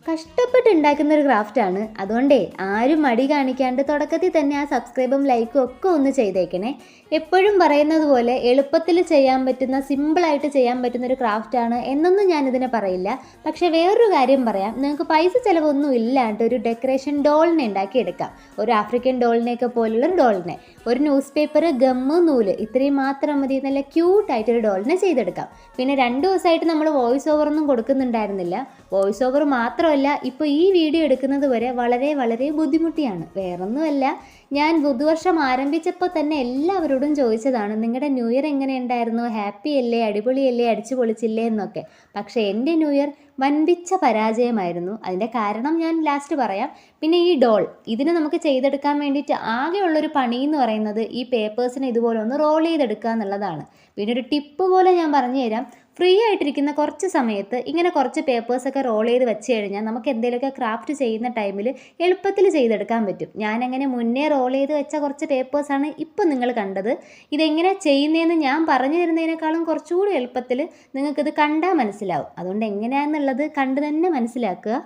കഷ്ടപ്പെട്ട് ഉണ്ടാക്കുന്ന ഒരു ക്രാഫ്റ്റാണ്. അതുകൊണ്ടേ ആരും മടി കാണിക്കാണ്ട് തുടക്കത്തിൽ തന്നെ ആ സബ്സ്ക്രൈബും ലൈക്കും ഒക്കെ ഒന്ന് ചെയ്തേക്കണേ. എപ്പോഴും പറയുന്നത് പോലെ എളുപ്പത്തിൽ ചെയ്യാൻ പറ്റുന്ന, സിമ്പിളായിട്ട് ചെയ്യാൻ പറ്റുന്ന ഒരു ക്രാഫ്റ്റാണ് എന്നൊന്നും ഞാനിതിനെ പറയില്ല. പക്ഷേ വേറൊരു കാര്യം പറയാം, നിങ്ങൾക്ക് പൈസ ചിലവൊന്നും ഇല്ലാണ്ട് ഒരു ഡെക്കറേഷൻ ഡോളിനെ ഉണ്ടാക്കിയെടുക്കാം. ഒരു ആഫ്രിക്കൻ ഡോളിനെയൊക്കെ പോലുള്ളൊരു ഡോളിനെ, ഒരു ന്യൂസ് പേപ്പർ, ഗമ്മ്, നൂല്, ഇത്രയും മാത്രം മതി നല്ല ക്യൂട്ടായിട്ടൊരു ഡോളിനെ ചെയ്തെടുക്കാം. പിന്നെ 2 ദിവസമായിട്ട് നമ്മൾ വോയിസ് ഓവറൊന്നും കൊടുക്കുന്നുണ്ടായിരുന്നില്ല. വോയിസ് ഓവർ മാത്രമല്ല, ഇപ്പോൾ ഈ വീഡിയോ എടുക്കുന്നത് വരെ വളരെ വളരെ ബുദ്ധിമുട്ടിയാണ്. വേറൊന്നുമല്ല, ഞാൻ പുതുവർഷം ആരംഭിച്ചപ്പോൾ തന്നെ എല്ലാവരോടും ചോദിച്ചതാണ്, നിങ്ങളുടെ ന്യൂ ഇയർ എങ്ങനെയുണ്ടായിരുന്നു, ഹാപ്പി അല്ലേ, അടിപൊളിയല്ലേ, അടിച്ചു പൊളിച്ചില്ലേ എന്നൊക്കെ. പക്ഷേ എൻ്റെ ന്യൂ ഇയർ വൻപിച്ച പരാജയമായിരുന്നു. അതിൻ്റെ കാരണം ഞാൻ ലാസ്റ്റ് പറയാം. പിന്നെ ഈ ഡോൾ, ഇതിന് നമുക്ക് ചെയ്തെടുക്കാൻ വേണ്ടിയിട്ട് ആകെയുള്ളൊരു പണി എന്ന് പറയുന്നത് ഈ പേപ്പേഴ്സിനെ ഇതുപോലെ ഒന്ന് റോൾ ചെയ്തെടുക്കുക എന്നുള്ളതാണ്. പിന്നെ ഒരു ടിപ്പ് പോലെ ഞാൻ പറഞ്ഞു തരാം. ഫ്രീ ആയിട്ടിരിക്കുന്ന കുറച്ച് സമയത്ത് ഇങ്ങനെ കുറച്ച് പേപ്പേഴ്സൊക്കെ റോൾ ചെയ്ത് വെച്ച് കഴിഞ്ഞാൽ നമുക്ക് എന്തെങ്കിലുമൊക്കെ ക്രാഫ്റ്റ് ചെയ്യുന്ന ടൈമിൽ എളുപ്പത്തിൽ ചെയ്തെടുക്കാൻ പറ്റും. ഞാനങ്ങനെ മുന്നേ റോൾ ചെയ്ത് വെച്ച കുറച്ച് പേപ്പേഴ്സാണ് ഇപ്പം നിങ്ങൾ കണ്ടത്. ഇതെങ്ങനെ ചെയ്യുന്നതെന്ന് ഞാൻ പറഞ്ഞു തരുന്നതിനേക്കാളും കുറച്ചുകൂടി എളുപ്പത്തിൽ നിങ്ങൾക്കിത് കണ്ടാൽ മനസ്സിലാവും. അതുകൊണ്ട് എങ്ങനെയാണെന്നുള്ളത് കണ്ട് തന്നെ മനസ്സിലാക്കുക.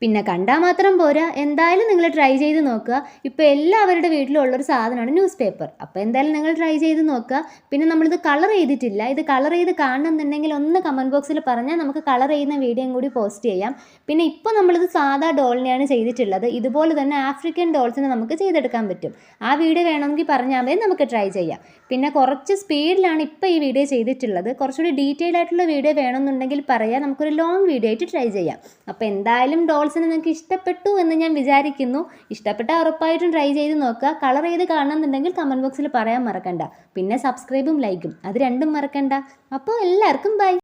പിന്നെ കണ്ടാൽ മാത്രം പോരാ, എന്തായാലും നിങ്ങൾ ട്രൈ ചെയ്ത് നോക്കുക. ഇപ്പോൾ എല്ലാവരുടെ വീട്ടിലുള്ളൊരു സാധനമാണ് ന്യൂസ് പേപ്പർ. അപ്പോൾ എന്തായാലും നിങ്ങൾ ട്രൈ ചെയ്ത് നോക്കുക. പിന്നെ നമ്മളിത് കളർ ചെയ്തിട്ടില്ല. ഇത് കളർ ചെയ്ത് കാണണമെന്നുണ്ടെങ്കിൽ ഒന്ന് കമൻറ്റ് ബോക്സിൽ പറഞ്ഞാൽ നമുക്ക് കളർ ചെയ്യുന്ന വീഡിയോയും കൂടി പോസ്റ്റ് ചെയ്യാം. പിന്നെ ഇപ്പോൾ നമ്മളിത് സാധാ ഡോളിനെയാണ് ചെയ്തിട്ടുള്ളത്. ഇതുപോലെ തന്നെ ആഫ്രിക്കൻ ഡോൾസിനെ നമുക്ക് ചെയ്തെടുക്കാൻ പറ്റും. ആ വീഡിയോ വേണമെങ്കിൽ പറഞ്ഞാൽ മതി, നമുക്ക് ട്രൈ ചെയ്യാം. പിന്നെ കുറച്ച് സ്പീഡിലാണ് ഇപ്പോൾ ഈ വീഡിയോ ചെയ്തിട്ടുള്ളത്. കുറച്ചുകൂടി ഡീറ്റെയിൽ ആയിട്ടുള്ള വീഡിയോ വേണമെന്നുണ്ടെങ്കിൽ പറയാം, നമുക്കൊരു ലോങ് വീഡിയോ ആയിട്ട് ട്രൈ ചെയ്യാം. അപ്പോൾ എന്തായാലും ഡോൾസിനെ നിങ്ങൾക്ക് ഇഷ്ടപ്പെട്ടു എന്ന് ഞാൻ വിചാരിക്കുന്നു. ഇഷ്ടപ്പെട്ടാൽ ഉറപ്പായിട്ടും ട്രൈ ചെയ്ത് നോക്കുക. കളർ ചെയ്ത് കാണണമെന്നുണ്ടെങ്കിൽ കമൻറ്റ് ബോക്സിൽ പറയാൻ മറക്കണ്ട. പിന്നെ സബ്സ്ക്രൈബും ലൈക്കും, അത് രണ്ടും മറക്കണ്ട. അപ്പോൾ എല്ലാവർക്കും ബൈ.